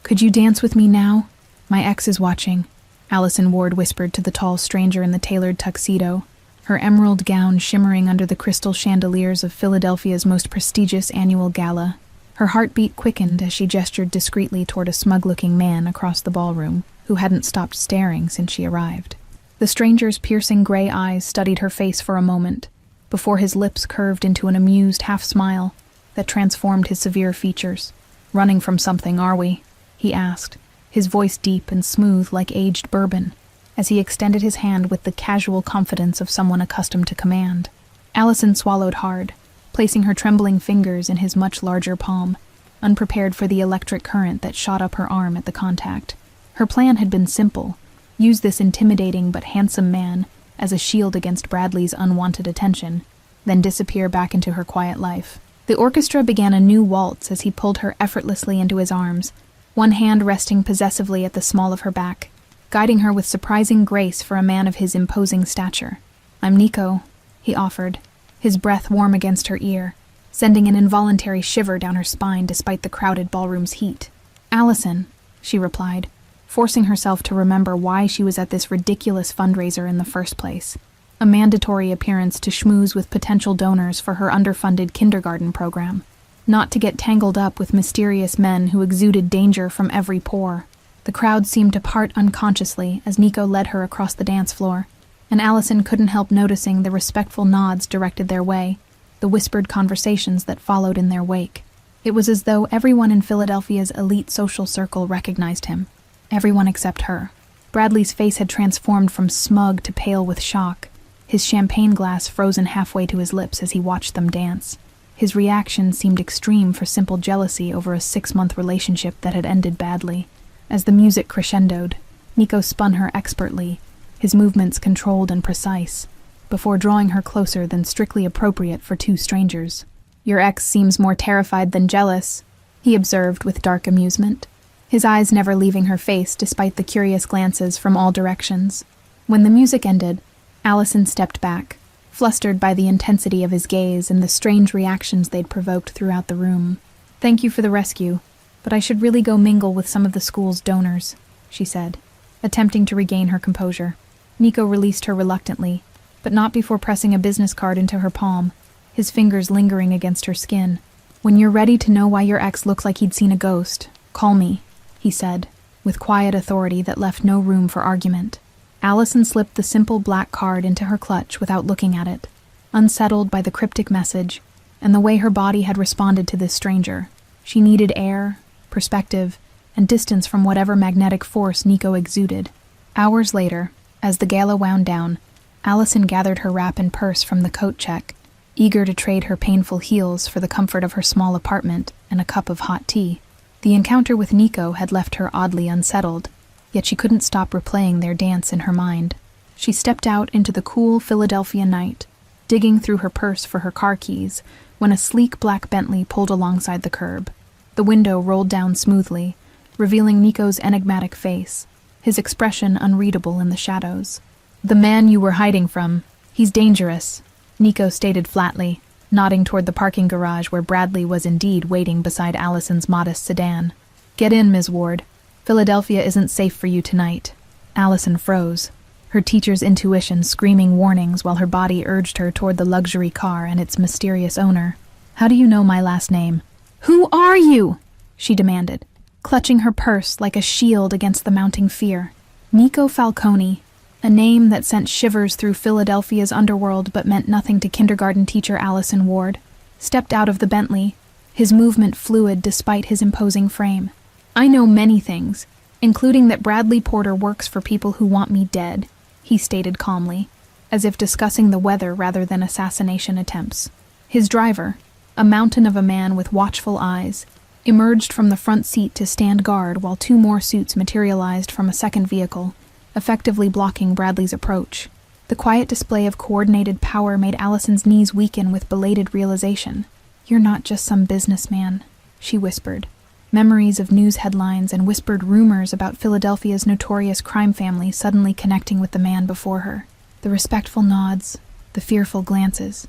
"Could you dance with me now? My ex is watching," Allison Ward whispered to the tall stranger in the tailored tuxedo, her emerald gown shimmering under the crystal chandeliers of Philadelphia's most prestigious annual gala. Her heartbeat quickened as she gestured discreetly toward a smug-looking man across the ballroom, who hadn't stopped staring since she arrived. The stranger's piercing gray eyes studied her face for a moment, before his lips curved into an amused half-smile that transformed his severe features. "Running from something, are we?" he asked, his voice deep and smooth like aged bourbon, as he extended his hand with the casual confidence of someone accustomed to command. Allison swallowed hard, placing her trembling fingers in his much larger palm, unprepared for the electric current that shot up her arm at the contact. Her plan had been simple: use this intimidating but handsome man as a shield against Bradley's unwanted attention, then disappear back into her quiet life. The orchestra began a new waltz as he pulled her effortlessly into his arms, one hand resting possessively at the small of her back, guiding her with surprising grace for a man of his imposing stature. "I'm Nico," he offered, his breath warm against her ear, sending an involuntary shiver down her spine despite the crowded ballroom's heat. "Allison," she replied, forcing herself to remember why she was at this ridiculous fundraiser in the first place. A mandatory appearance to schmooze with potential donors for her underfunded kindergarten program. Not to get tangled up with mysterious men who exuded danger from every pore. The crowd seemed to part unconsciously as Nico led her across the dance floor, and Allison couldn't help noticing the respectful nods directed their way, the whispered conversations that followed in their wake. It was as though everyone in Philadelphia's elite social circle recognized him. Everyone except her. Bradley's face had transformed from smug to pale with shock, his champagne glass frozen halfway to his lips as he watched them dance. His reaction seemed extreme for simple jealousy over a 6-month relationship that had ended badly. As the music crescendoed, Nico spun her expertly, his movements controlled and precise, before drawing her closer than strictly appropriate for two strangers. "Your ex seems more terrified than jealous," he observed with dark amusement, his eyes never leaving her face despite the curious glances from all directions. When the music ended, Allison stepped back, flustered by the intensity of his gaze and the strange reactions they'd provoked throughout the room. "Thank you for the rescue, but I should really go mingle with some of the school's donors," she said, attempting to regain her composure. Nico released her reluctantly, but not before pressing a business card into her palm, his fingers lingering against her skin. "When you're ready to know why your ex looks like he'd seen a ghost, call me," he said, with quiet authority that left no room for argument. Allison slipped the simple black card into her clutch without looking at it, unsettled by the cryptic message and the way her body had responded to this stranger. She needed air, perspective, and distance from whatever magnetic force Nico exuded. Hours later, as the gala wound down, Allison gathered her wrap and purse from the coat check, eager to trade her painful heels for the comfort of her small apartment and a cup of hot tea. The encounter with Nico had left her oddly unsettled, yet she couldn't stop replaying their dance in her mind. She stepped out into the cool Philadelphia night, digging through her purse for her car keys, when a sleek black Bentley pulled alongside the curb. The window rolled down smoothly, revealing Nico's enigmatic face, his expression unreadable in the shadows. "The man you were hiding from, he's dangerous," Nico stated flatly, nodding toward the parking garage where Bradley was indeed waiting beside Allison's modest sedan. "Get in, Ms. Ward. Philadelphia isn't safe for you tonight." Allison froze, her teacher's intuition screaming warnings while her body urged her toward the luxury car and its mysterious owner. "How do you know my last name?" "Who are you?" she demanded, clutching her purse like a shield against the mounting fear. Nico Falcone, a name that sent shivers through Philadelphia's underworld but meant nothing to kindergarten teacher Allison Ward, stepped out of the Bentley, his movement fluid despite his imposing frame. "I know many things, including that Bradley Porter works for people who want me dead," he stated calmly, as if discussing the weather rather than assassination attempts. His driver, a mountain of a man with watchful eyes, emerged from the front seat to stand guard while 2 more suits materialized from a second vehicle, effectively blocking Bradley's approach. The quiet display of coordinated power made Allison's knees weaken with belated realization. "You're not just some businessman," she whispered, memories of news headlines and whispered rumors about Philadelphia's notorious crime family suddenly connecting with the man before her. The respectful nods, the fearful glances.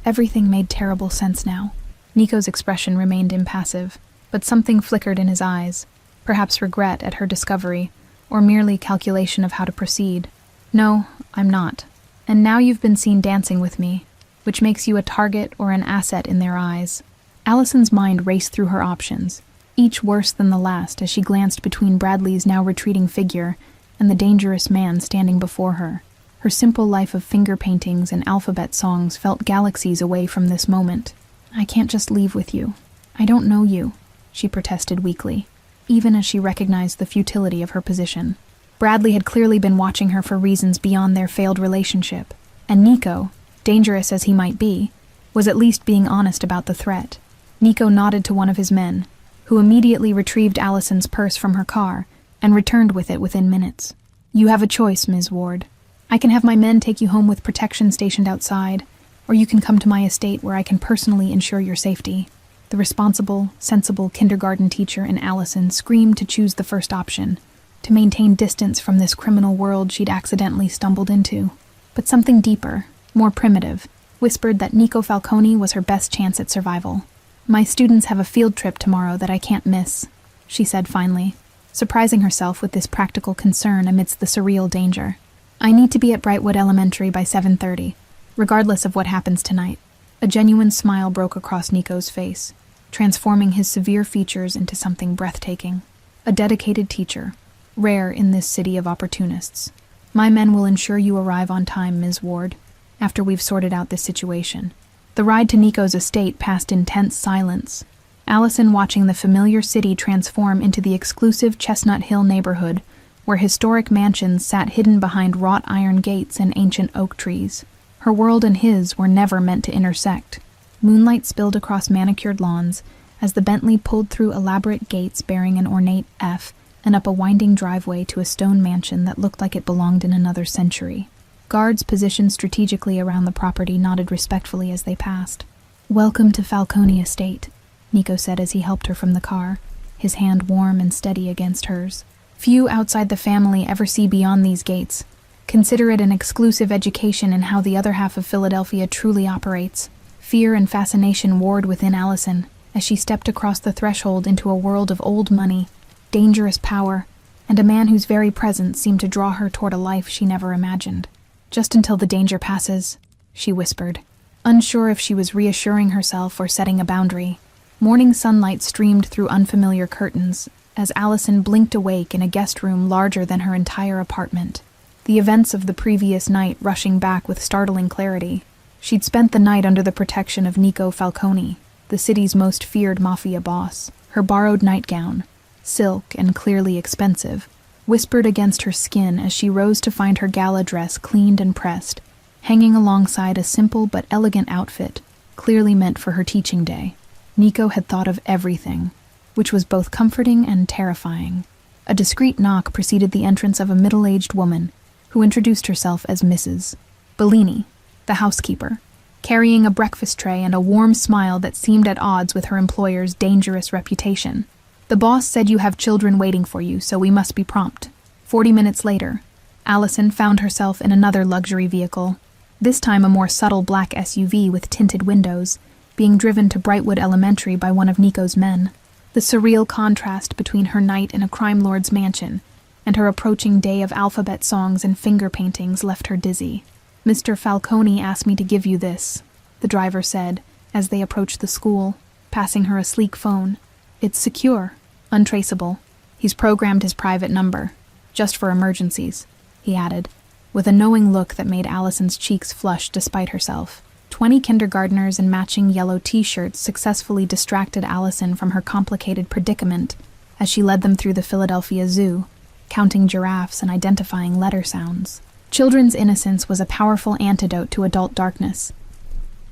Everything made terrible sense now. Nico's expression remained impassive, but something flickered in his eyes, perhaps regret at her discovery, or merely calculation of how to proceed. "No, I'm not. And now you've been seen dancing with me, which makes you a target or an asset in their eyes." Allison's mind raced through her options, each worse than the last as she glanced between Bradley's now retreating figure and the dangerous man standing before her. Her simple life of finger paintings and alphabet songs felt galaxies away from this moment. "I can't just leave with you. I don't know you," she protested weakly, even as she recognized the futility of her position. Bradley had clearly been watching her for reasons beyond their failed relationship, and Nico, dangerous as he might be, was at least being honest about the threat. Nico nodded to one of his men, who immediately retrieved Allison's purse from her car and returned with it within minutes. "You have a choice, Ms. Ward. I can have my men take you home with protection stationed outside, or you can come to my estate where I can personally ensure your safety." The responsible, sensible kindergarten teacher in Allison screamed to choose the first option, to maintain distance from this criminal world she'd accidentally stumbled into. But something deeper, more primitive, whispered that Nico Falcone was her best chance at survival. "My students have a field trip tomorrow that I can't miss," she said finally, surprising herself with this practical concern amidst the surreal danger. "I need to be at Brightwood Elementary by 7:30, regardless of what happens tonight." A genuine smile broke across Nico's face, transforming his severe features into something breathtaking. A dedicated teacher, rare in this city of opportunists. "My men will ensure you arrive on time, Ms. Ward, after we've sorted out this situation." The ride to Nico's estate passed in tense silence, Allison watching the familiar city transform into the exclusive Chestnut Hill neighborhood, where historic mansions sat hidden behind wrought iron gates and ancient oak trees. Her world and his were never meant to intersect. Moonlight spilled across manicured lawns as the Bentley pulled through elaborate gates bearing an ornate F and up a winding driveway to a stone mansion that looked like it belonged in another century. Guards positioned strategically around the property nodded respectfully as they passed. "Welcome to Falcone Estate," Nico said as he helped her from the car, his hand warm and steady against hers. "Few outside the family ever see beyond these gates. Consider it an exclusive education in how the other half of Philadelphia truly operates." Fear and fascination warred within Allison as she stepped across the threshold into a world of old money, dangerous power, and a man whose very presence seemed to draw her toward a life she never imagined. "Just until the danger passes," she whispered, unsure if she was reassuring herself or setting a boundary. Morning sunlight streamed through unfamiliar curtains as Allison blinked awake in a guest room larger than her entire apartment, the events of the previous night rushing back with startling clarity. She'd spent the night under the protection of Nico Falcone, the city's most feared mafia boss. Her borrowed nightgown, silk and clearly expensive, whispered against her skin as she rose to find her gala dress cleaned and pressed, hanging alongside a simple but elegant outfit, clearly meant for her teaching day. Nico had thought of everything, which was both comforting and terrifying. A discreet knock preceded the entrance of a middle-aged woman, who introduced herself as Mrs. Bellini, the housekeeper, carrying a breakfast tray and a warm smile that seemed at odds with her employer's dangerous reputation. "The boss said you have children waiting for you, so we must be prompt." 40 minutes later, Allison found herself in another luxury vehicle, this time a more subtle black SUV with tinted windows, being driven to Brightwood Elementary by one of Nico's men. The surreal contrast between her night in a crime lord's mansion and her approaching day of alphabet songs and finger paintings left her dizzy. "Mr. Falcone asked me to give you this," the driver said as they approached the school, passing her a sleek phone. "It's secure, untraceable. He's programmed his private number, just for emergencies," he added, with a knowing look that made Allison's cheeks flush despite herself. 20 kindergartners in matching yellow t-shirts successfully distracted Allison from her complicated predicament as she led them through the Philadelphia Zoo, counting giraffes and identifying letter sounds. Children's innocence was a powerful antidote to adult darkness.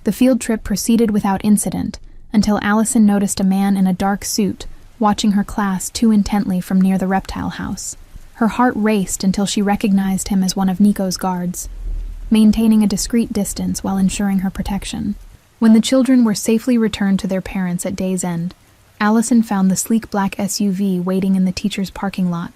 The field trip proceeded without incident until Allison noticed a man in a dark suit watching her class too intently from near the reptile house. Her heart raced until she recognized him as one of Nico's guards, maintaining a discreet distance while ensuring her protection. When the children were safely returned to their parents at day's end, Allison found the sleek black SUV waiting in the teacher's parking lot,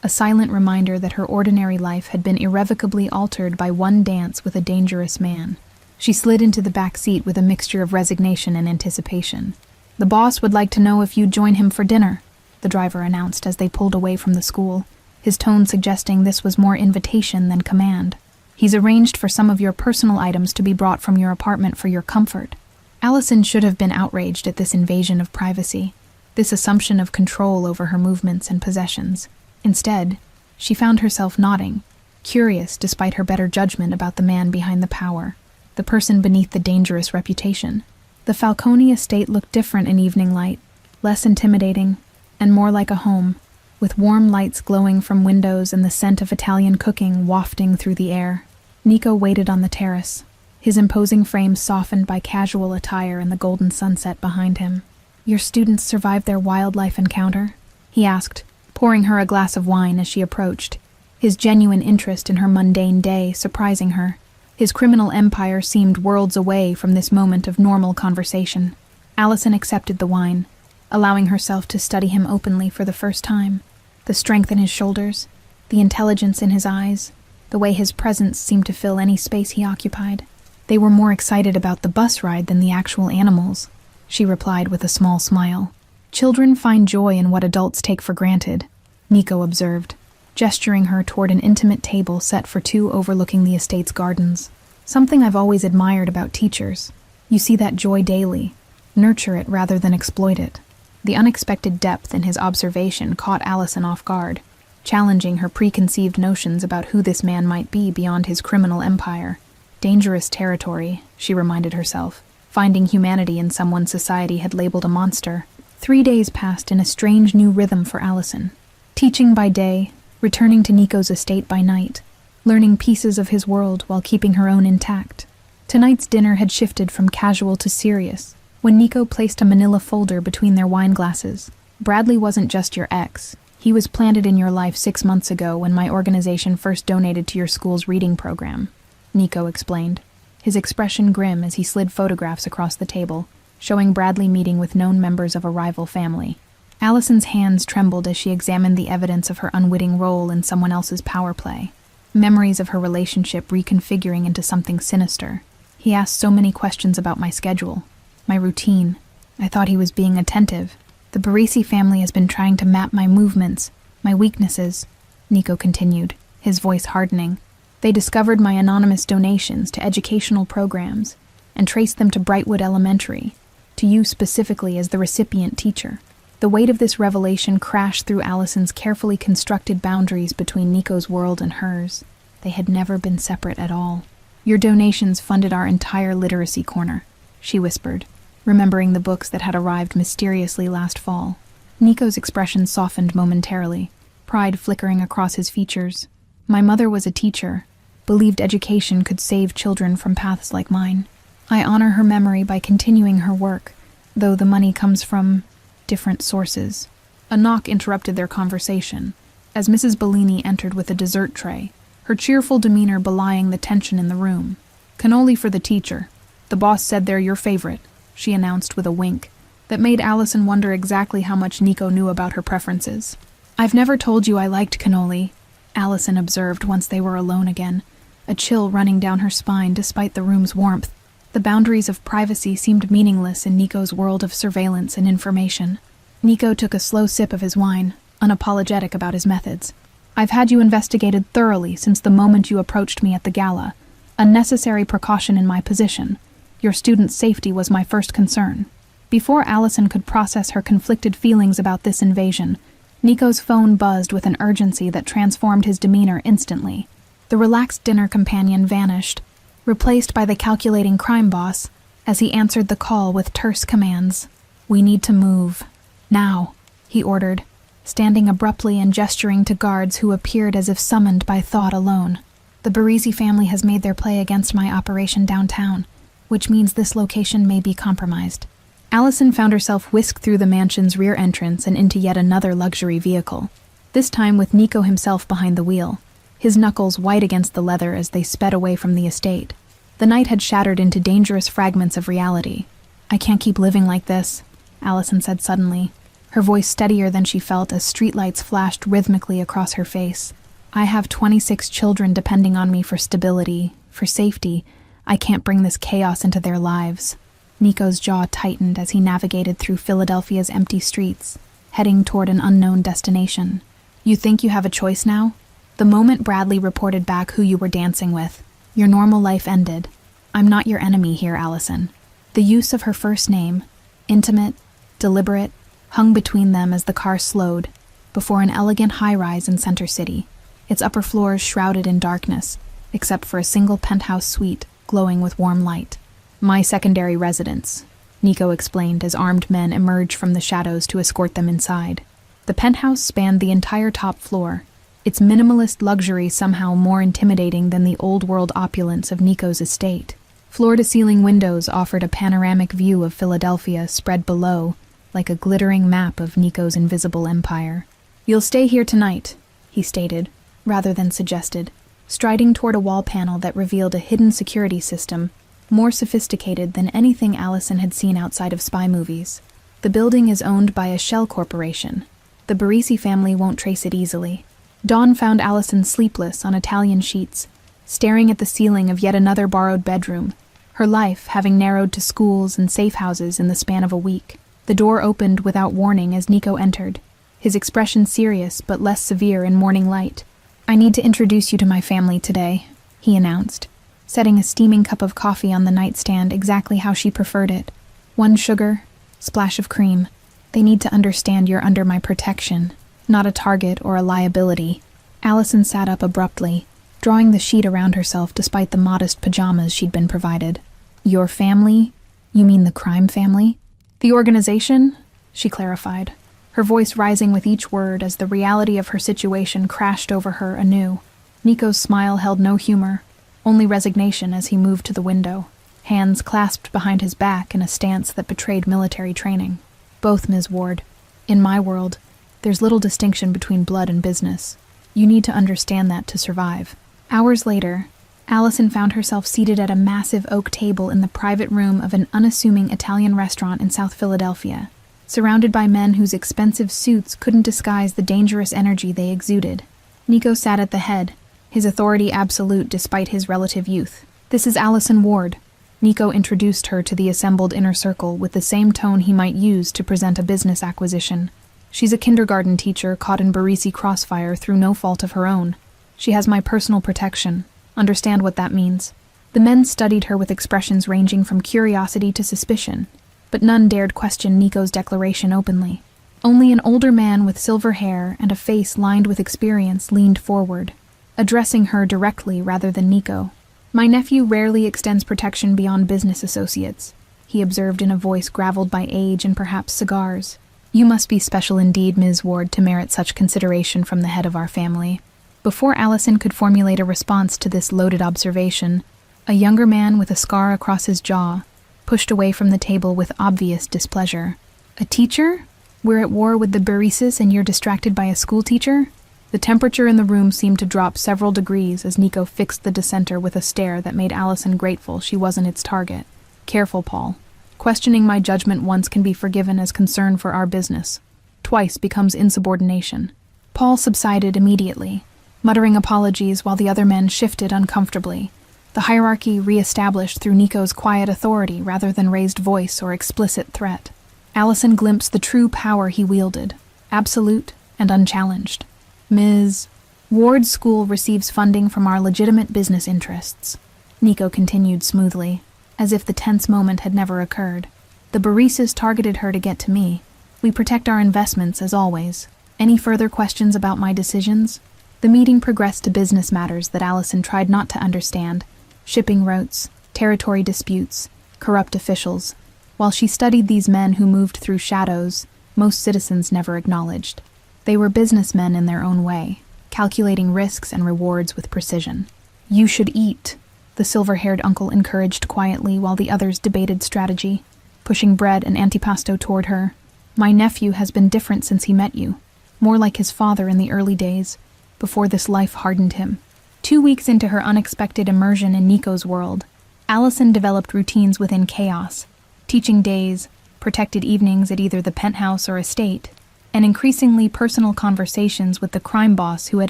a silent reminder that her ordinary life had been irrevocably altered by one dance with a dangerous man. She slid into the back seat with a mixture of resignation and anticipation. "The boss would like to know if you'd join him for dinner," the driver announced as they pulled away from the school, his tone suggesting this was more invitation than command. "He's arranged for some of your personal items to be brought from your apartment for your comfort." Allison should have been outraged at this invasion of privacy, this assumption of control over her movements and possessions. Instead, she found herself nodding, curious despite her better judgment about the man behind the power, the person beneath the dangerous reputation. The Falcone estate looked different in evening light, less intimidating, and more like a home, with warm lights glowing from windows and the scent of Italian cooking wafting through the air. Nico waited on the terrace, his imposing frame softened by casual attire and the golden sunset behind him. "Your students survived their wildlife encounter?" he asked, pouring her a glass of wine as she approached, his genuine interest in her mundane day surprising her. His criminal empire seemed worlds away from this moment of normal conversation. Allison accepted the wine, allowing herself to study him openly for the first time. The strength in his shoulders, the intelligence in his eyes, the way his presence seemed to fill any space he occupied. "They were more excited about the bus ride than the actual animals," she replied with a small smile. "Children find joy in what adults take for granted," Nico observed, gesturing her toward an intimate table set for two overlooking the estate's gardens. "Something I've always admired about teachers. You see that joy daily. Nurture it rather than exploit it." The unexpected depth in his observation caught Allison off guard, challenging her preconceived notions about who this man might be beyond his criminal empire. Dangerous territory, she reminded herself, finding humanity in someone society had labeled a monster. 3 days passed in a strange new rhythm for Allison. Teaching by day, returning to Nico's estate by night, learning pieces of his world while keeping her own intact. Tonight's dinner had shifted from casual to serious, when Nico placed a manila folder between their wine glasses. "Bradley wasn't just your ex. He was planted in your life 6 months ago when my organization first donated to your school's reading program," Nico explained, his expression grim as he slid photographs across the table, showing Bradley meeting with known members of a rival family. Allison's hands trembled as she examined the evidence of her unwitting role in someone else's power play, memories of her relationship reconfiguring into something sinister. "He asked so many questions about my schedule, my routine. I thought he was being attentive. The Barisi family has been trying to map my movements, my weaknesses," Nico continued, his voice hardening. "They discovered my anonymous donations to educational programs and traced them to Brightwood Elementary, to you specifically as the recipient teacher." The weight of this revelation crashed through Allison's carefully constructed boundaries between Nico's world and hers. They had never been separate at all. "Your donations funded our entire literacy corner," she whispered, remembering the books that had arrived mysteriously last fall. Nico's expression softened momentarily, pride flickering across his features. "My mother was a teacher, believed education could save children from paths like mine. I honor her memory by continuing her work, though the money comes from different sources." A knock interrupted their conversation, as Mrs. Bellini entered with a dessert tray, her cheerful demeanor belying the tension in the room. "Cannoli for the teacher. The boss said they're your favorite," she announced with a wink that made Allison wonder exactly how much Nico knew about her preferences. "I've never told you I liked cannoli," Allison observed once they were alone again, a chill running down her spine despite the room's warmth. The boundaries of privacy seemed meaningless in Nico's world of surveillance and information. Nico took a slow sip of his wine, unapologetic about his methods. "I've had you investigated thoroughly since the moment you approached me at the gala, a necessary precaution in my position. Your student's safety was my first concern." Before Allison could process her conflicted feelings about this invasion, Nico's phone buzzed with an urgency that transformed his demeanor instantly. The relaxed dinner companion vanished, replaced by the calculating crime boss, as he answered the call with terse commands. "We need to move. Now," he ordered, standing abruptly and gesturing to guards who appeared as if summoned by thought alone. "The Barisi family has made their play against my operation downtown, which means this location may be compromised." Allison found herself whisked through the mansion's rear entrance and into yet another luxury vehicle, this time with Nico himself behind the wheel, his knuckles white against the leather as they sped away from the estate. The night had shattered into dangerous fragments of reality. "I can't keep living like this," Allison said suddenly, her voice steadier than she felt as streetlights flashed rhythmically across her face. "I have 26 children depending on me for stability, for safety. I can't bring this chaos into their lives." Nico's jaw tightened as he navigated through Philadelphia's empty streets, heading toward an unknown destination. You think you have a choice now? The moment Bradley reported back who you were dancing with, your normal life ended. I'm not your enemy here, Allison. The use of her first name, intimate, deliberate, hung between them as the car slowed before an elegant high-rise in Center City, its upper floors shrouded in darkness, except for a single penthouse suite glowing with warm light. My secondary residence, Nico explained as armed men emerged from the shadows to escort them inside. The penthouse spanned the entire top floor, its minimalist luxury somehow more intimidating than the old-world opulence of Nico's estate. Floor-to-ceiling windows offered a panoramic view of Philadelphia spread below, like a glittering map of Nico's invisible empire. You'll stay here tonight, he stated, rather than suggested, striding toward a wall panel that revealed a hidden security system, more sophisticated than anything Allison had seen outside of spy movies. The building is owned by a shell corporation. The Barisi family won't trace it easily. Dawn found Allison sleepless on Italian sheets, staring at the ceiling of yet another borrowed bedroom, her life having narrowed to schools and safe houses in the span of a week. The door opened without warning as Nico entered, his expression serious but less severe in morning light. I need to introduce you to my family today, he announced, setting a steaming cup of coffee on the nightstand exactly how she preferred it. 1 sugar, splash of cream. They need to understand you're under my protection, not a target or a liability. Allison sat up abruptly, drawing the sheet around herself despite the modest pajamas she'd been provided. Your family? You mean the crime family? The organization? She clarified, her voice rising with each word as the reality of her situation crashed over her anew. Nico's smile held no humor, only resignation as he moved to the window, hands clasped behind his back in a stance that betrayed military training. Both, Ms. Ward. In my world, there's little distinction between blood and business. You need to understand that to survive. Hours later, Allison found herself seated at a massive oak table in the private room of an unassuming Italian restaurant in South Philadelphia, surrounded by men whose expensive suits couldn't disguise the dangerous energy they exuded. Nico sat at the head, his authority absolute despite his relative youth. This is Allison Ward. Nico introduced her to the assembled inner circle with the same tone he might use to present a business acquisition. She's a kindergarten teacher caught in Barisi crossfire through no fault of her own. She has my personal protection. Understand what that means. The men studied her with expressions ranging from curiosity to suspicion, but none dared question Nico's declaration openly. Only an older man with silver hair and a face lined with experience leaned forward, addressing her directly rather than Nico. My nephew rarely extends protection beyond business associates, he observed in a voice graveled by age and perhaps cigars. You must be special indeed, Ms. Ward, to merit such consideration from the head of our family. Before Allison could formulate a response to this loaded observation, a younger man with a scar across his jaw pushed away from the table with obvious displeasure. A teacher? We're at war with the Barisis and you're distracted by a schoolteacher? The temperature in the room seemed to drop several degrees as Nico fixed the dissenter with a stare that made Allison grateful she wasn't its target. Careful, Paul. Questioning my judgment once can be forgiven as concern for our business. Twice becomes insubordination. Paul subsided immediately, muttering apologies while the other men shifted uncomfortably, the hierarchy re-established through Nico's quiet authority rather than raised voice or explicit threat. Allison glimpsed the true power he wielded, absolute and unchallenged. Ms. Ward's school receives funding from our legitimate business interests, Nico continued smoothly, as if the tense moment had never occurred. The Barisis targeted her to get to me. We protect our investments, as always. Any further questions about my decisions? The meeting progressed to business matters that Allison tried not to understand, shipping routes, territory disputes, corrupt officials. While she studied these men who moved through shadows, most citizens never acknowledged. They were businessmen in their own way, calculating risks and rewards with precision. You should eat, the silver-haired uncle encouraged quietly while the others debated strategy, pushing bread and antipasto toward her. My nephew has been different since he met you, more like his father in the early days, before this life hardened him. 2 weeks into her unexpected immersion in Nico's world, Allison developed routines within chaos, teaching days, protected evenings at either the penthouse or estate, and increasingly personal conversations with the crime boss who had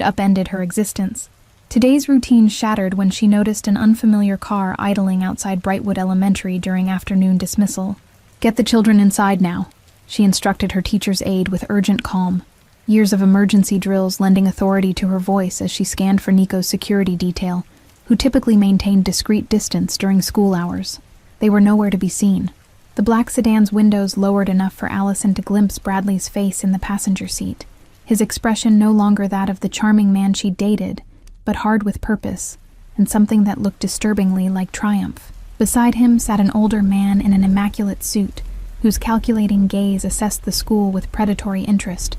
upended her existence. Today's routine shattered when she noticed an unfamiliar car idling outside Brightwood Elementary during afternoon dismissal. Get the children inside now, she instructed her teacher's aide with urgent calm, years of emergency drills lending authority to her voice as she scanned for Nico's security detail, who typically maintained discreet distance during school hours. They were nowhere to be seen. The black sedan's windows lowered enough for Allison to glimpse Bradley's face in the passenger seat, his expression no longer that of the charming man she dated, but hard with purpose, and something that looked disturbingly like triumph. Beside him sat an older man in an immaculate suit, whose calculating gaze assessed the school with predatory interest.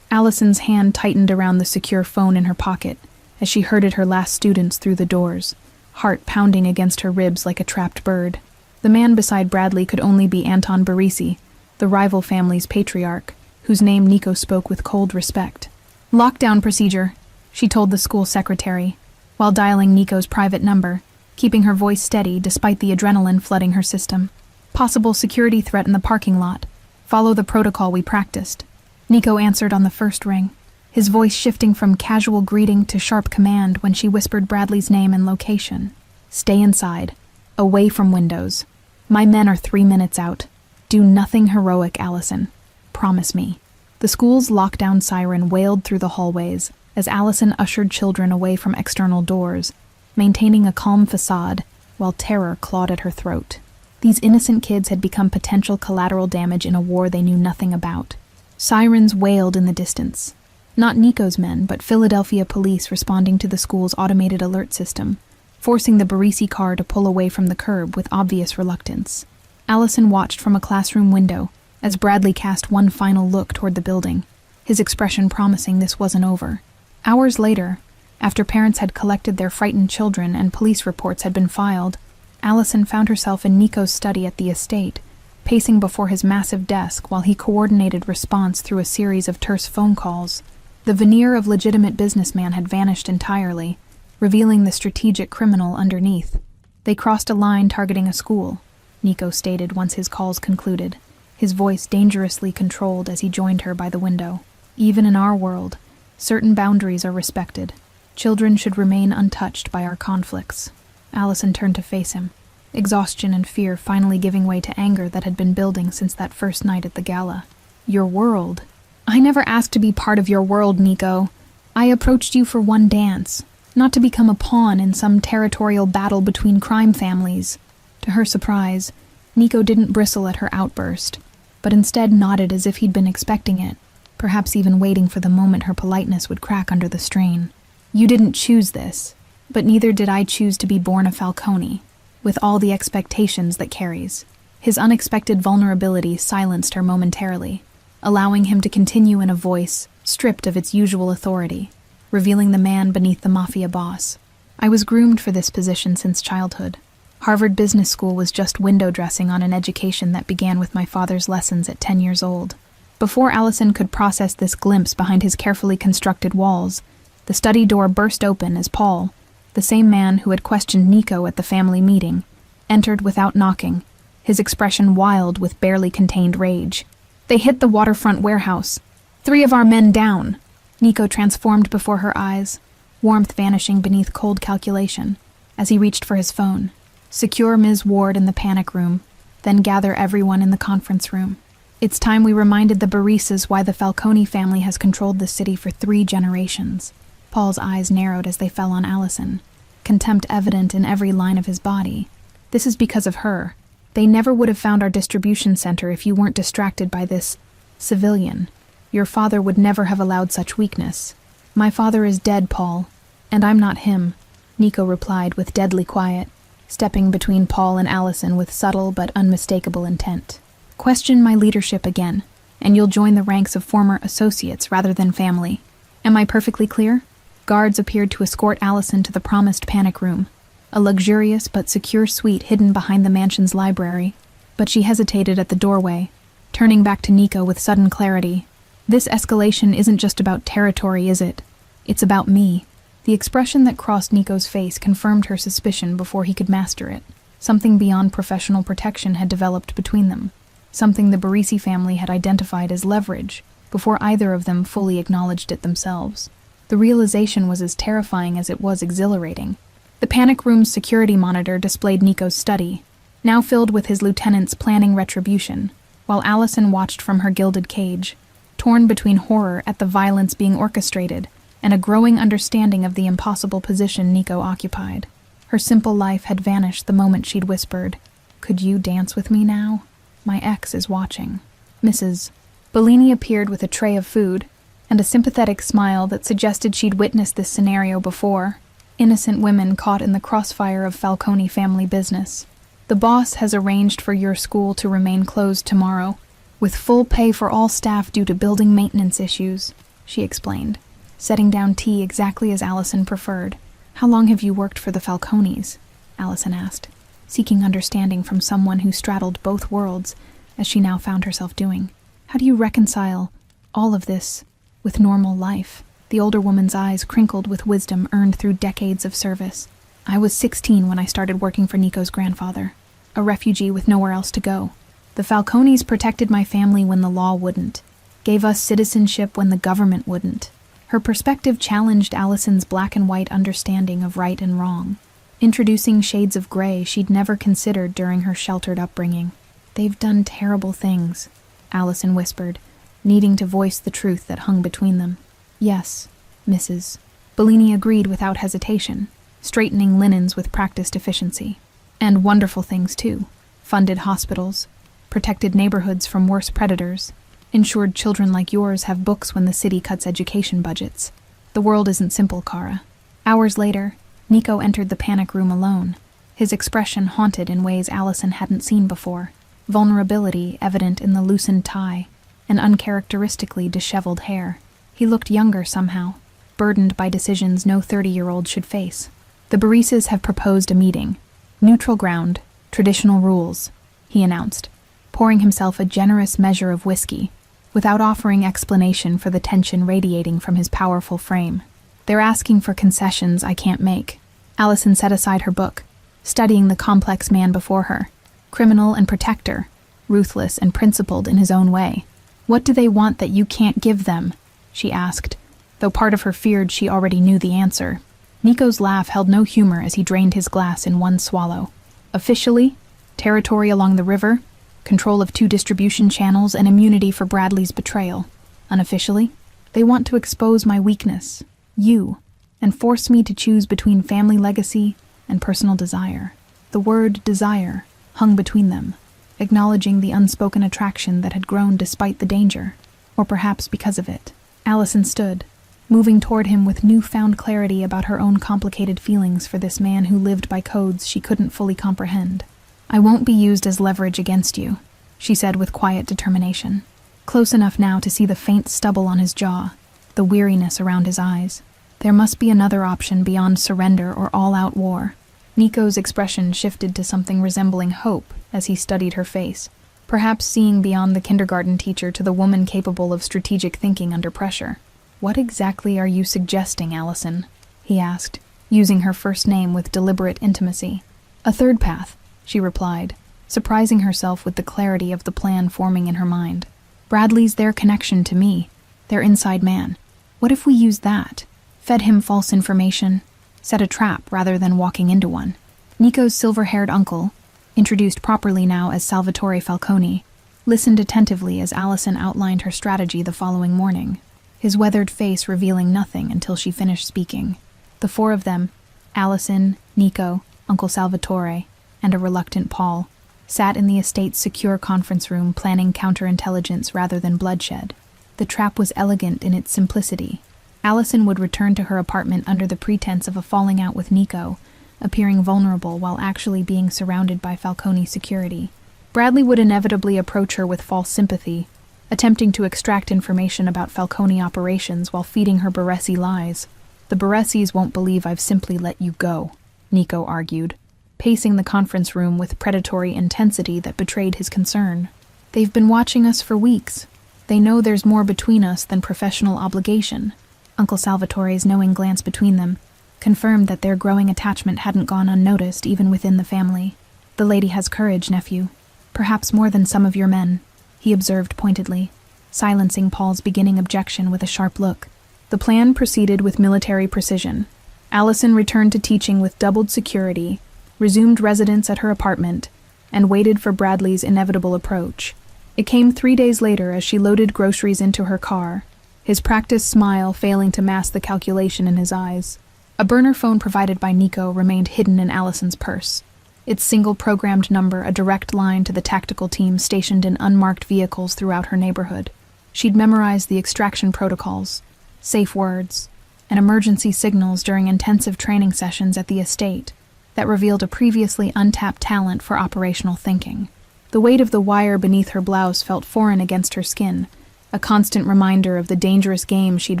Allison's hand tightened around the secure phone in her pocket as she herded her last students through the doors, heart pounding against her ribs like a trapped bird. The man beside Bradley could only be Anton Barisi, the rival family's patriarch, whose name Nico spoke with cold respect. "Lockdown procedure," she told the school secretary, while dialing Nico's private number, keeping her voice steady despite the adrenaline flooding her system. "Possible security threat in the parking lot. Follow the protocol we practiced." Nico answered on the first ring, his voice shifting from casual greeting to sharp command when she whispered Bradley's name and location. "Stay inside. Away from windows. My men are 3 minutes out. Do nothing heroic, Allison. Promise me." The school's lockdown siren wailed through the hallways as Allison ushered children away from external doors, maintaining a calm facade while terror clawed at her throat. These innocent kids had become potential collateral damage in a war they knew nothing about. Sirens wailed in the distance. Not Nico's men, but Philadelphia police responding to the school's automated alert system, forcing the Barisi car to pull away from the curb with obvious reluctance. Allison watched from a classroom window as Bradley cast one final look toward the building, his expression promising this wasn't over. Hours later, after parents had collected their frightened children and police reports had been filed, Allison found herself in Nico's study at the estate, pacing before his massive desk while he coordinated response through a series of terse phone calls. The veneer of legitimate businessman had vanished entirely, revealing the strategic criminal underneath. "They crossed a line targeting a school," Nico stated once his calls concluded, his voice dangerously controlled as he joined her by the window. "Even in our world, certain boundaries are respected. Children should remain untouched by our conflicts." Allison turned to face him, exhaustion and fear finally giving way to anger that had been building since that first night at the gala. "Your world? I never asked to be part of your world, Nico. I approached you for one dance, not to become a pawn in some territorial battle between crime families." To her surprise, Nico didn't bristle at her outburst, but instead nodded as if he'd been expecting it, perhaps even waiting for the moment her politeness would crack under the strain. "You didn't choose this, but neither did I choose to be born a Falcone, with all the expectations that carries." His unexpected vulnerability silenced her momentarily, allowing him to continue in a voice stripped of its usual authority, revealing the man beneath the mafia boss. "I was groomed for this position since childhood. Harvard Business School was just window dressing on an education that began with my father's lessons at 10 years old." Before Allison could process this glimpse behind his carefully constructed walls, the study door burst open as Paul, the same man who had questioned Nico at the family meeting, entered without knocking, his expression wild with barely contained rage. "They hit the waterfront warehouse. 3 of our men down." Nico transformed before her eyes, warmth vanishing beneath cold calculation, as he reached for his phone. "Secure Ms. Ward in the panic room, then gather everyone in the conference room. It's time we reminded the Barises why the Falcone family has controlled the city for 3 generations. Paul's eyes narrowed as they fell on Allison, contempt evident in every line of his body. "This is because of her. They never would have found our distribution center if you weren't distracted by this civilian. Your father would never have allowed such weakness." "My father is dead, Paul, and I'm not him," Nico replied with deadly quiet, stepping between Paul and Allison with subtle but unmistakable intent. "Question my leadership again, and you'll join the ranks of former associates rather than family. Am I perfectly clear?" Guards appeared to escort Allison to the promised panic room, a luxurious but secure suite hidden behind the mansion's library. But she hesitated at the doorway, turning back to Nico with sudden clarity. "This escalation isn't just about territory, is it? It's about me." The expression that crossed Nico's face confirmed her suspicion before he could master it. Something beyond professional protection had developed between them, something the Barisi family had identified as leverage before either of them fully acknowledged it themselves. The realization was as terrifying as it was exhilarating. The panic room's security monitor displayed Nico's study, now filled with his lieutenants planning retribution, while Allison watched from her gilded cage, torn between horror at the violence being orchestrated and a growing understanding of the impossible position Nico occupied. Her simple life had vanished the moment she'd whispered, "Could you dance with me now? My ex is watching." Mrs. Bellini appeared with a tray of food and a sympathetic smile that suggested she'd witnessed this scenario before. Innocent women caught in the crossfire of Falcone family business. "The boss has arranged for your school to remain closed tomorrow, with full pay for all staff due to building maintenance issues," she explained, setting down tea exactly as Allison preferred. "How long have you worked for the Falcones?" Allison asked, seeking understanding from someone who straddled both worlds, as she now found herself doing. "How do you reconcile all of this with normal life?" The older woman's eyes crinkled with wisdom earned through decades of service. "I was 16 when I started working for Nico's grandfather, a refugee with nowhere else to go. The Falcones protected my family when the law wouldn't, gave us citizenship when the government wouldn't." Her perspective challenged Allison's black and white understanding of right and wrong, introducing shades of gray she'd never considered during her sheltered upbringing. "They've done terrible things," Allison whispered, needing to voice the truth that hung between them. "Yes, Mrs. Bellini agreed without hesitation, straightening linens with practiced efficiency. "And wonderful things, too. Funded hospitals, protected neighborhoods from worse predators, ensured children like yours have books when the city cuts education budgets. The world isn't simple, Kara." Hours later, Nico entered the panic room alone, his expression haunted in ways Allison hadn't seen before, vulnerability evident in the loosened tie and uncharacteristically disheveled hair. He looked younger somehow, burdened by decisions no 30-year-old should face. "The Barises have proposed a meeting. Neutral ground, traditional rules," he announced, pouring himself a generous measure of whiskey, without offering explanation for the tension radiating from his powerful frame. "They're asking for concessions I can't make." Allison set aside her book, studying the complex man before her, criminal and protector, ruthless and principled in his own way. "What do they want that you can't give them?" she asked, though part of her feared she already knew the answer. Nico's laugh held no humor as he drained his glass in one swallow. "Officially, territory along the river, control of 2 distribution channels, and immunity for Bradley's betrayal. Unofficially, they want to expose my weakness, you, and force me to choose between family legacy and personal desire." The word desire hung between them, acknowledging the unspoken attraction that had grown despite the danger, or perhaps because of it. Allison stood, moving toward him with newfound clarity about her own complicated feelings for this man who lived by codes she couldn't fully comprehend. "I won't be used as leverage against you," she said with quiet determination, close enough now to see the faint stubble on his jaw, the weariness around his eyes. "There must be another option beyond surrender or all-out war." Nico's expression shifted to something resembling hope as he studied her face, perhaps seeing beyond the kindergarten teacher to the woman capable of strategic thinking under pressure. "What exactly are you suggesting, Allison?" he asked, using her first name with deliberate intimacy. "A third path," she replied, surprising herself with the clarity of the plan forming in her mind. "Bradley's their connection to me, their inside man. What if we used that? Fed him false information, set a trap rather than walking into one?" Nico's silver-haired uncle, introduced properly now as Salvatore Falcone, listened attentively as Allison outlined her strategy the following morning, his weathered face revealing nothing until she finished speaking. The 4 of them, Allison, Nico, Uncle Salvatore, and a reluctant Paul, sat in the estate's secure conference room planning counterintelligence rather than bloodshed. The trap was elegant in its simplicity. Allison would return to her apartment under the pretense of a falling out with Nico, appearing vulnerable while actually being surrounded by Falcone security. Bradley would inevitably approach her with false sympathy, attempting to extract information about Falcone operations while feeding her Baresi lies. "The Baresis won't believe I've simply let you go," Nico argued, pacing the conference room with predatory intensity that betrayed his concern. "They've been watching us for weeks. They know there's more between us than professional obligation." Uncle Salvatore's knowing glance between them confirmed that their growing attachment hadn't gone unnoticed even within the family. "The lady has courage, nephew. Perhaps more than some of your men," he observed pointedly, silencing Paul's beginning objection with a sharp look. The plan proceeded with military precision. Allison returned to teaching with doubled security, resumed residence at her apartment, and waited for Bradley's inevitable approach, It came 3 days later as she loaded groceries into her car, his practiced smile failing to mask the calculation in his eyes. A burner phone provided by Nico remained hidden in Allison's purse. Its single-programmed number a direct line to the tactical team stationed in unmarked vehicles throughout her neighborhood. She'd memorized the extraction protocols, safe words, and emergency signals during intensive training sessions at the estate that revealed a previously untapped talent for operational thinking. The weight of the wire beneath her blouse felt foreign against her skin, a constant reminder of the dangerous game she'd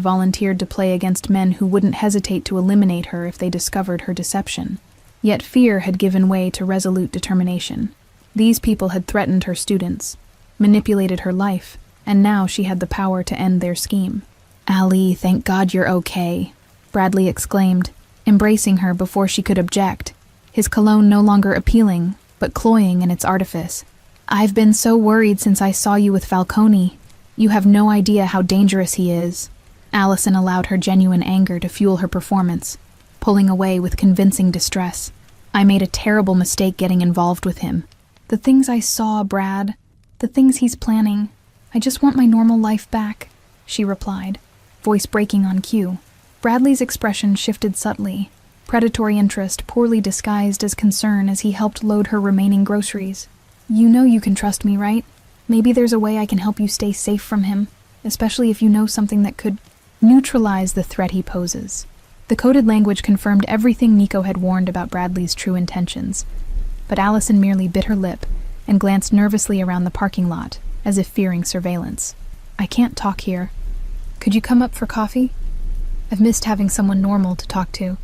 volunteered to play against men who wouldn't hesitate to eliminate her if they discovered her deception. Yet fear had given way to resolute determination. These people had threatened her students, manipulated her life, and now she had the power to end their scheme. "Ali, thank God you're okay," Bradley exclaimed, embracing her before she could object, his cologne no longer appealing, but cloying in its artifice. "I've been so worried since I saw you with Falcone. You have no idea how dangerous he is." Allison allowed her genuine anger to fuel her performance, pulling away with convincing distress. "I made a terrible mistake getting involved with him. The things I saw, Brad, the things he's planning. I just want my normal life back," she replied, voice breaking on cue. Bradley's expression shifted subtly, predatory interest poorly disguised as concern as he helped load her remaining groceries. "You know you can trust me, right? Maybe there's a way I can help you stay safe from him, especially if you know something that could neutralize the threat he poses." The coded language confirmed everything Nico had warned about Bradley's true intentions, but Allison merely bit her lip and glanced nervously around the parking lot, as if fearing surveillance. "I can't talk here. Could you come up for coffee? I've missed having someone normal to talk to."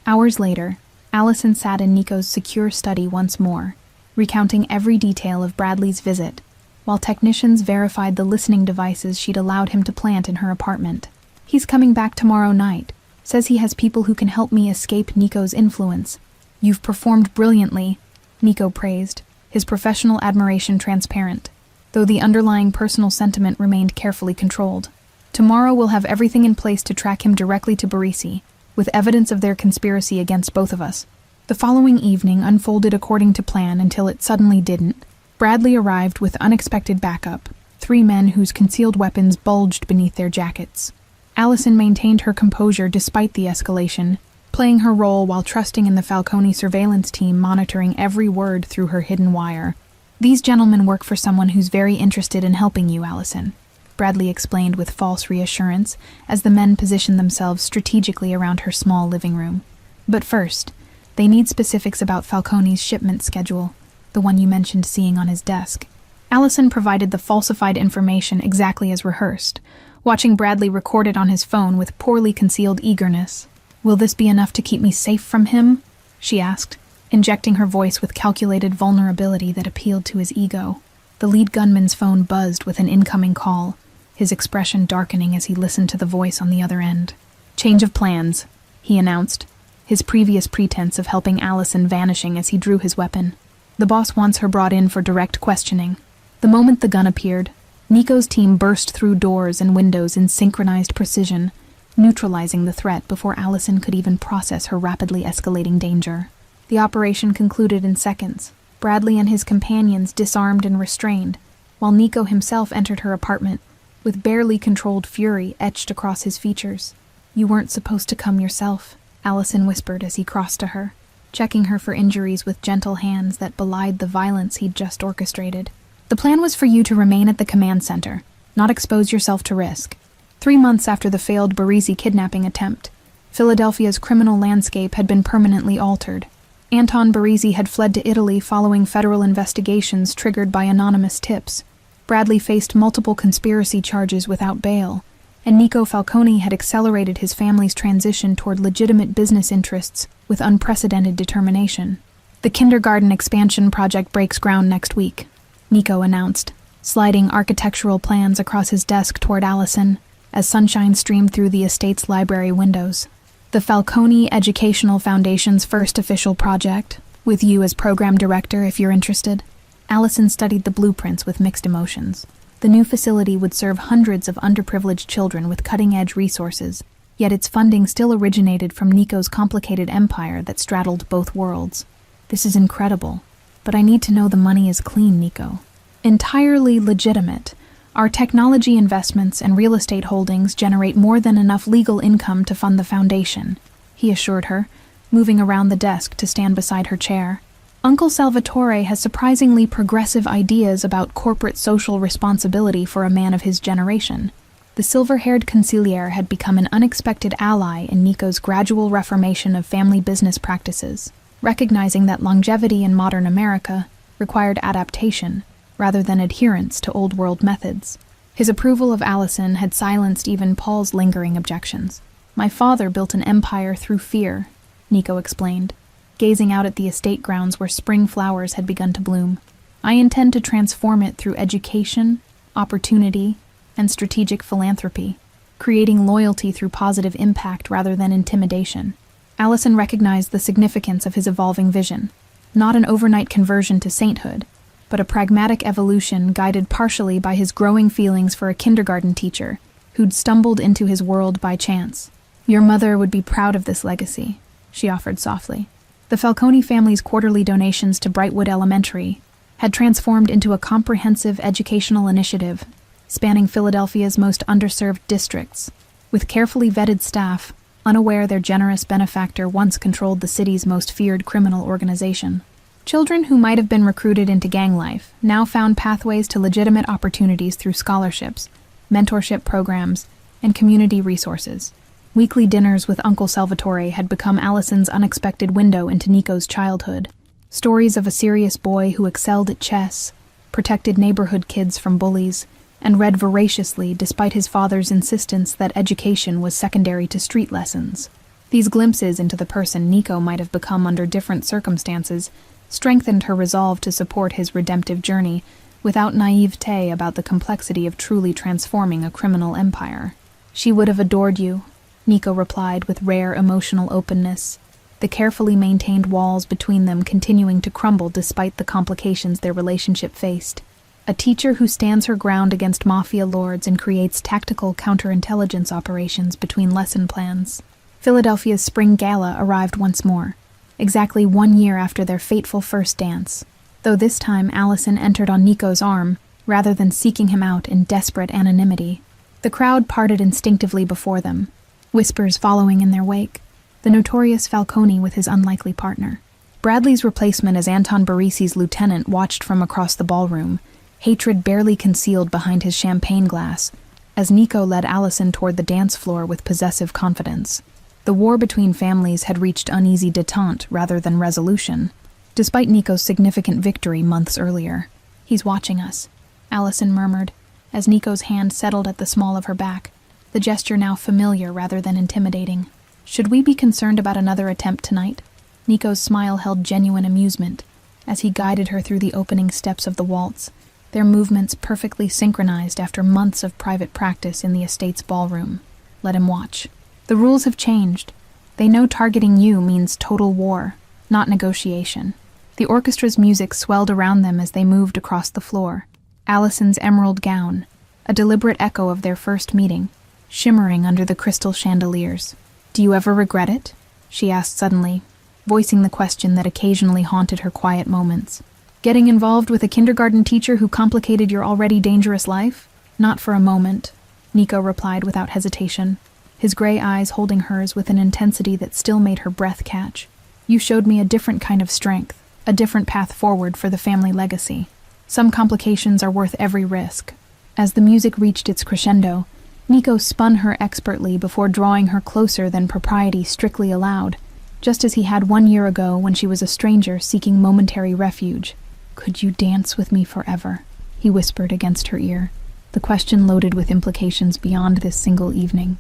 Hours later, Allison sat in Nico's secure study once more, recounting every detail of Bradley's visit, while technicians verified the listening devices she'd allowed him to plant in her apartment. "He's coming back tomorrow night. Says he has people who can help me escape Nico's influence. You've performed brilliantly," Nico praised, his professional admiration transparent, though the underlying personal sentiment remained carefully controlled. "Tomorrow we'll have everything in place to track him directly to Barisi, with evidence of their conspiracy against both of us." The following evening unfolded according to plan until it suddenly didn't. Bradley arrived with unexpected backup, 3 men whose concealed weapons bulged beneath their jackets. Allison maintained her composure despite the escalation, playing her role while trusting in the Falcone surveillance team monitoring every word through her hidden wire. "These gentlemen work for someone who's very interested in helping you, Allison," Bradley explained with false reassurance as the men positioned themselves strategically around her small living room. "But first, they need specifics about Falcone's shipment schedule, the one you mentioned seeing on his desk." Allison provided the falsified information exactly as rehearsed, watching Bradley record it on his phone with poorly concealed eagerness. "Will this be enough to keep me safe from him?" she asked, injecting her voice with calculated vulnerability that appealed to his ego. The lead gunman's phone buzzed with an incoming call, his expression darkening as he listened to the voice on the other end. "Change of plans," he announced, his previous pretense of helping Allison vanishing as he drew his weapon. "The boss wants her brought in for direct questioning." The moment the gun appeared, Nico's team burst through doors and windows in synchronized precision, neutralizing the threat before Allison could even process her rapidly escalating danger. The operation concluded in seconds, Bradley and his companions disarmed and restrained, while Nico himself entered her apartment, with barely controlled fury etched across his features. "You weren't supposed to come yourself," Allison whispered as he crossed to her, checking her for injuries with gentle hands that belied the violence he'd just orchestrated. "The plan was for you to remain at the command center, not expose yourself to risk." 3 months after the failed Barisi kidnapping attempt, Philadelphia's criminal landscape had been permanently altered. Anton Barisi had fled to Italy following federal investigations triggered by anonymous tips. Bradley faced multiple conspiracy charges without bail, and Nico Falcone had accelerated his family's transition toward legitimate business interests with unprecedented determination. "The kindergarten expansion project breaks ground next week," Nico announced, sliding architectural plans across his desk toward Allison as sunshine streamed through the estate's library windows. "The Falcone Educational Foundation's first official project, with you as program director if you're interested." Allison studied the blueprints with mixed emotions. The new facility would serve hundreds of underprivileged children with cutting-edge resources, yet its funding still originated from Nico's complicated empire that straddled both worlds. "This is incredible, but I need to know the money is clean, Nico. Entirely legitimate. Our technology investments and real estate holdings generate more than enough legal income to fund the foundation, he assured her, moving around the desk to stand beside her chair. Uncle Salvatore has surprisingly progressive ideas about corporate social responsibility for a man of his generation. The silver-haired consigliere had become an unexpected ally in Nico's gradual reformation of family business practices, recognizing that longevity in modern America required adaptation rather than adherence to old-world methods. His approval of Allison had silenced even Paul's lingering objections. "My father built an empire through fear," Nico explained, gazing out at the estate grounds where spring flowers had begun to bloom. "I intend to transform it through education, opportunity, and strategic philanthropy, creating loyalty through positive impact rather than intimidation." Allison recognized the significance of his evolving vision, not an overnight conversion to sainthood, but a pragmatic evolution guided partially by his growing feelings for a kindergarten teacher who'd stumbled into his world by chance. "Your mother would be proud of this legacy," she offered softly. The Falcone family's quarterly donations to Brightwood Elementary had transformed into a comprehensive educational initiative spanning Philadelphia's most underserved districts. With carefully vetted staff, unaware their generous benefactor once controlled the city's most feared criminal organization. Children who might have been recruited into gang life now found pathways to legitimate opportunities through scholarships, mentorship programs, and community resources. Weekly dinners with Uncle Salvatore had become Allison's unexpected window into Nico's childhood. Stories of a serious boy who excelled at chess, protected neighborhood kids from bullies, and read voraciously despite his father's insistence that education was secondary to street lessons. These glimpses into the person Nico might have become under different circumstances strengthened her resolve to support his redemptive journey without naivete about the complexity of truly transforming a criminal empire. "She would have adored you," Nico replied with rare emotional openness, the carefully maintained walls between them continuing to crumble despite the complications their relationship faced. "A teacher who stands her ground against mafia lords and creates tactical counterintelligence operations between lesson plans." Philadelphia's spring gala arrived once more, exactly 1 year after their fateful first dance, though this time Allison entered on Nico's arm rather than seeking him out in desperate anonymity. The crowd parted instinctively before them, whispers following in their wake, the notorious Falcone with his unlikely partner. Bradley's replacement as Anton Barisi's lieutenant watched from across the ballroom, hatred barely concealed behind his champagne glass, as Nico led Allison toward the dance floor with possessive confidence. The war between families had reached uneasy detente rather than resolution, despite Nico's significant victory months earlier. "He's watching us," Allison murmured, as Nico's hand settled at the small of her back, the gesture now familiar rather than intimidating. "Should we be concerned about another attempt tonight?" Nico's smile held genuine amusement as he guided her through the opening steps of the waltz, their movements perfectly synchronized after months of private practice in the estate's ballroom. Let him watch. "The rules have changed. They know targeting you means total war, not negotiation." The orchestra's music swelled around them as they moved across the floor. Allison's emerald gown, a deliberate echo of their first meeting, shimmering under the crystal chandeliers. "Do you ever regret it?" she asked suddenly, voicing the question that occasionally haunted her quiet moments. "Getting involved with a kindergarten teacher who complicated your already dangerous life?" "Not for a moment," Nico replied without hesitation, his gray eyes holding hers with an intensity that still made her breath catch. "You showed me a different kind of strength, a different path forward for the family legacy. Some complications are worth every risk." As the music reached its crescendo, Nico spun her expertly before drawing her closer than propriety strictly allowed, just as he had 1 year ago when she was a stranger seeking momentary refuge. "Could you dance with me forever?" he whispered against her ear, the question loaded with implications beyond this single evening.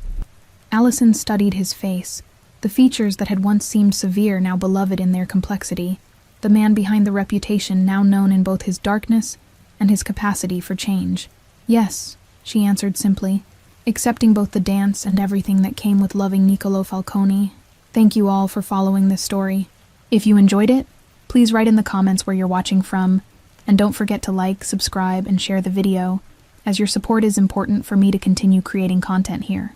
Allison studied his face, the features that had once seemed severe now beloved in their complexity, the man behind the reputation now known in both his darkness and his capacity for change. "Yes," she answered simply, accepting both the dance and everything that came with loving Niccolo Falcone. Thank you all for following this story. If you enjoyed it, please write in the comments where you're watching from, and don't forget to like, subscribe, and share the video, as your support is important for me to continue creating content here.